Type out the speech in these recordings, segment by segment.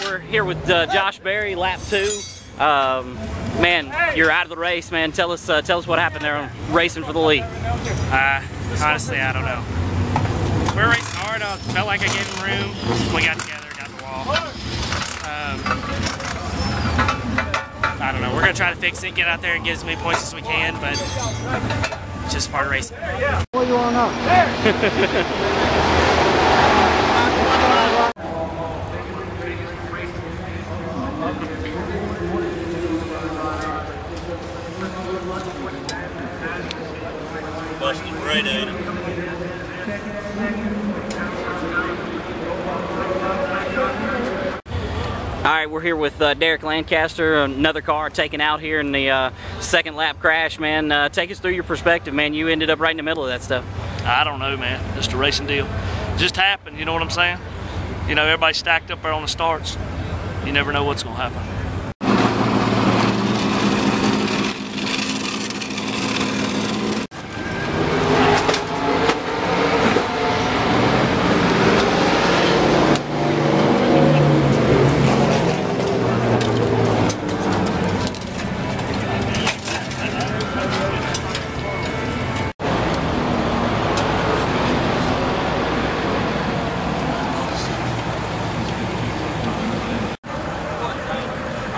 We're here with Josh Berry, lap 2. Man, you're out of the race, man. Tell us what happened there on racing for the lead. Honestly, I don't know. We were racing hard. I felt like I gave him room. We got together, got the wall. I don't know. We're gonna try to fix it, get out there and get as many points as we can, but it's just part of racing. What do you want to know? Busted great at it. All right, we're here with Derrick Lancaster, another car taken out here in the second lap crash, man. Take us through your perspective, man. You ended up right in the middle of that stuff. I don't know, man. Just a racing deal. It just happened, you know what I'm saying? You know, everybody's stacked up there on the starts. You never know what's going to happen.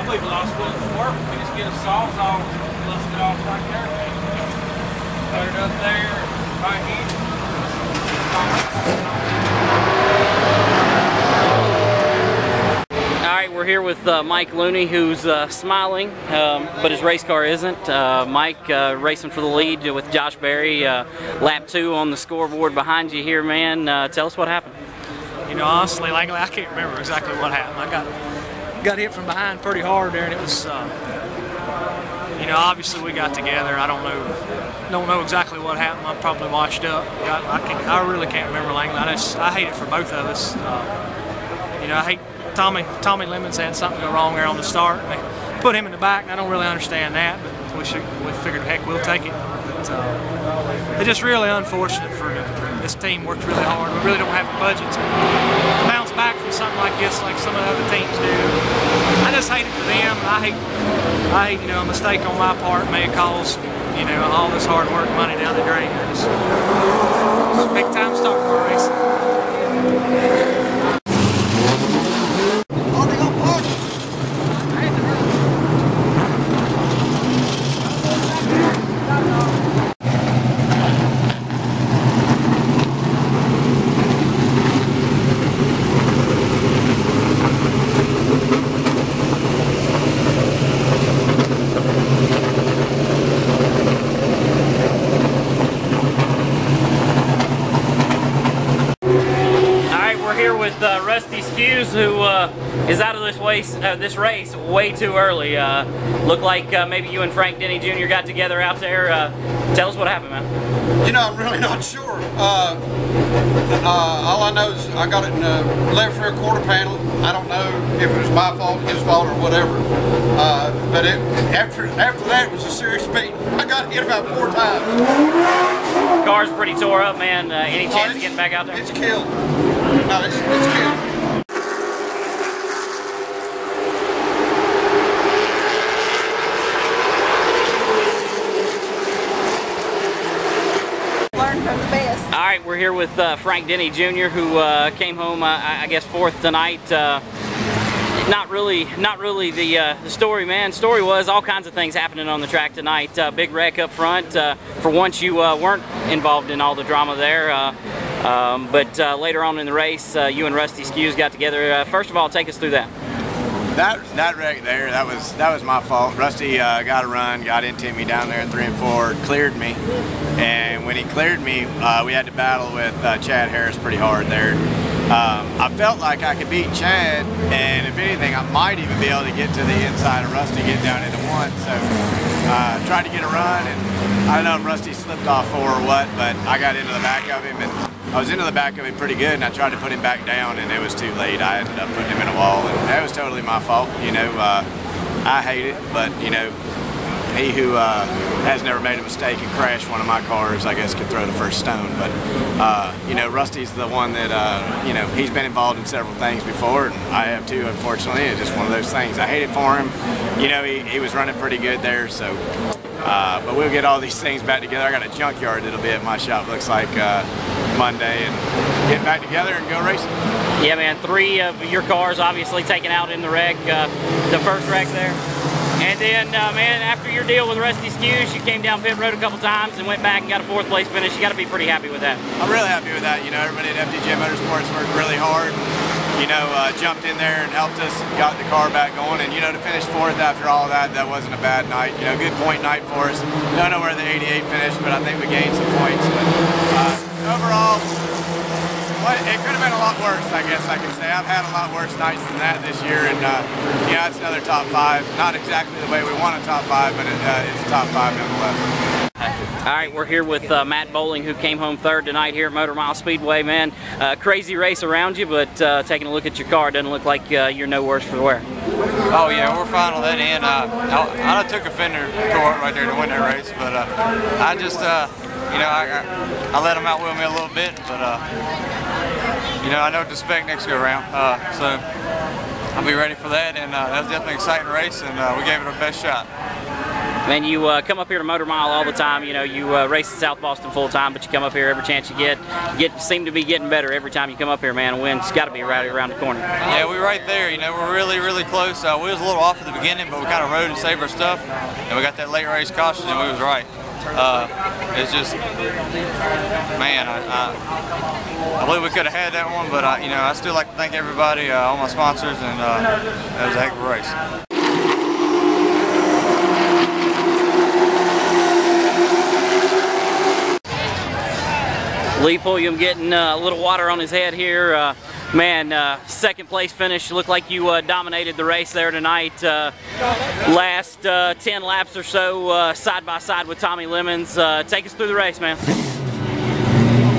We lost one from work. We just get a sawzall and bust it off right there. Put it up there, right here. All right, we're here with Mike Looney, who's smiling, but his race car isn't. Mike racing for the lead with Josh Berry, lap 2 on the scoreboard behind you here, man. Tell us what happened. You know, honestly, Langley, I can't remember exactly what happened. I got hit from behind pretty hard there, and it was, you know, obviously we got together. I don't know exactly what happened. I'm probably washed up. I really can't remember, Langley. I hate it for both of us. You know, I hate Tommy Lemons had something go wrong there on the start, and they put him in the back, and I don't really understand that, but we figured, heck, we'll take it. But it's just really unfortunate for this team. Worked really hard. We really don't have the budget to bounce back from something like this, like some of the other teams do. I just hate it for them. I hate, you know, a mistake on my part may cause, you know, all this hard work, money down the drain. It's a big time stock car racing. Skewes, who is out of this race way too early. Looked like maybe you and Frank Denny Jr. got together out there. Tell us what happened, man. You know, I'm really not sure. All I know is I got it in the left rear quarter panel. I don't know if it was my fault, his fault, or whatever. But after that, it was a serious beat. I got hit about 4 times. Car's pretty tore up, man. Any chance of getting back out there? It's killed. No, it's killed. All right, we're here with Frank Denny Jr., who came home, I guess, 4th tonight. Not really the story, man. Story was all kinds of things happening on the track tonight. Big wreck up front. For once, you weren't involved in all the drama there. But later on in the race, you and Rusty Skewes got together. First of all, take us through that. That wreck there, that was my fault. Rusty got a run, got into me down there in 3 and 4, cleared me, and when he cleared me, we had to battle with Chad Harris pretty hard there. I felt like I could beat Chad, and if anything, I might even be able to get to the inside of Rusty, get down into 1. So tried to get a run, and I don't know if Rusty slipped off 4 or what, but I got into the back of him, and I was into the back of him pretty good, and I tried to put him back down, and it was too late. I ended up putting him in a wall, and that was totally my fault. You know, I hate it, but you know, he who has never made a mistake and crashed one of my cars, I guess, could throw the first stone. But you know, Rusty's the one that you know, he's been involved in several things before, and I have too, unfortunately. It's just one of those things. I hate it for him. You know, he was running pretty good there, so. But we'll get all these things back together. I got a junkyard that'll be at my shop, looks like Monday, and get back together and go racing. Yeah, man, 3 of your cars obviously taken out in the wreck, the first wreck there. And then, man, after your deal with Rusty Skewes, you came down pit road a couple times and went back and got a 4th place finish. You got to be pretty happy with that. I'm really happy with that. You know, everybody at FDJ Motorsports worked really hard. You know, jumped in there and helped us, got the car back going, and you know, to finish 4th after all of that, that wasn't a bad night. You know, good point night for us. Don't know where the 88 finished, but I think we gained some points. But overall, it could have been a lot worse, I guess I can say. I've had a lot worse nights than that this year, and yeah, it's another top 5. Not exactly the way we want a top 5, but it's a top 5 nonetheless. All right, we're here with Matt Bowling, who came home 3rd tonight here at Motor Mile Speedway. Man, crazy race around you, but taking a look at your car, doesn't look like you're no worse for the wear. Oh yeah, we're fine on that end. I took a fender tort right there to win that race, but I just, you know, I let him outwheel me a little bit, but you know, I know what to expect next go around, so I'll be ready for that. And that was definitely an exciting race, and we gave it our best shot. Man, you come up here to Motor Mile all the time. You know, you race at South Boston full time, but you come up here every chance you get. Seem to be getting better every time you come up here, man. A win's got to be right around the corner. Yeah, we're right there. You know, we're really, really close. We was a little off at the beginning, but we kind of rode and saved our stuff, and we got that late race caution, and we was right. It's just, man, I believe we could have had that one, but you know, I still like to thank everybody, all my sponsors, and that was a heck of a race. Lee Pulliam getting a little water on his head here. Man, 2nd place finish. Looked like you dominated the race there tonight. Last 10 laps or so, side by side with Tommy Lemons. Take us through the race, man.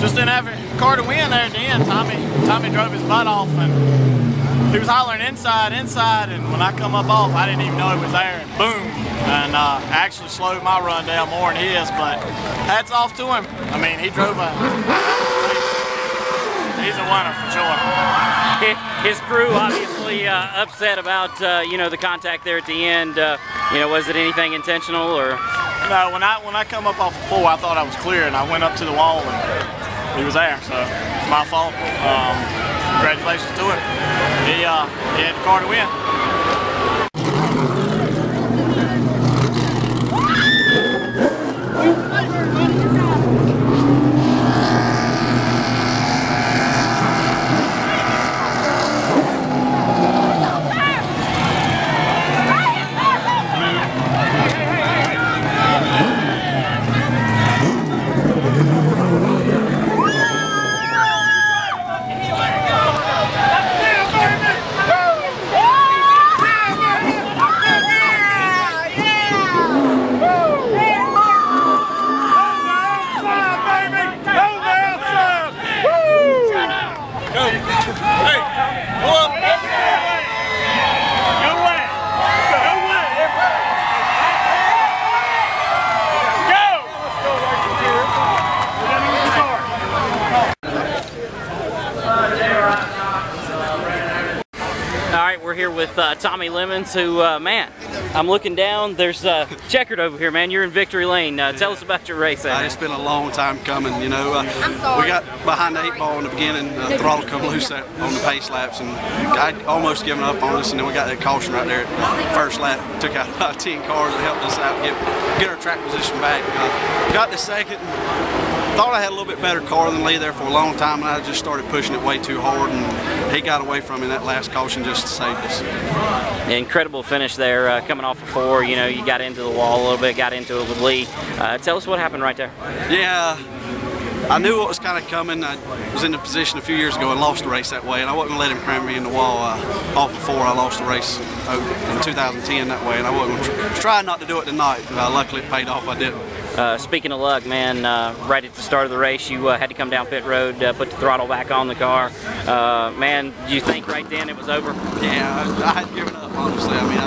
Just didn't have a car to win there at the end. Tommy drove his butt off, and he was hollering inside, and when I come up off, I didn't even know he was there, and boom. And actually slowed my run down more than his, but hats off to him. I mean, he drove he's a winner for sure. His crew obviously upset about you know, the contact there at the end. You know, was it anything intentional or? No, when I come up off the 4, I thought I was clear, and I went up to the wall, and he was there. So it's my fault. Congratulations to him. He had the car to win. We're here with Tommy Lemons, who, man, I'm looking down. There's checkered over here, man. You're in victory lane. Tell us about your race. It's been a long time coming. You know, we got behind the 8 ball in the beginning. The throttle come loose on the pace laps, and I'd almost given up on us. And then we got that caution right there at first lap. Took out about 10 cars that helped us out, get our track position back. Got to 2nd. Thought I had a little bit better car than Lee there for a long time, and I just started pushing it way too hard, and he got away from me. That last caution just saved us. Incredible finish there, coming off of 4. You know, you got into the wall a little bit, got into it with Lee. Tell us what happened right there. Yeah, I knew what was kind of coming. I was in the position a few years ago and lost a race that way, and I wasn't going to let him cram me in the wall off before I lost a race in 2010 that way, and I wasn't going to try not to do it tonight. Luckily, it paid off. I didn't. Speaking of luck, man, right at the start of the race, you had to come down pit road, put the throttle back on the car. Man, did you think right then it was over? Yeah, I had given up, honestly. I mean,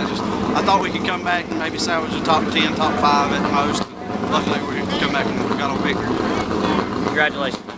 I thought we could come back and maybe salvage the top 10, top 5 at the most. Luckily, we come back and got on victory. Congratulations.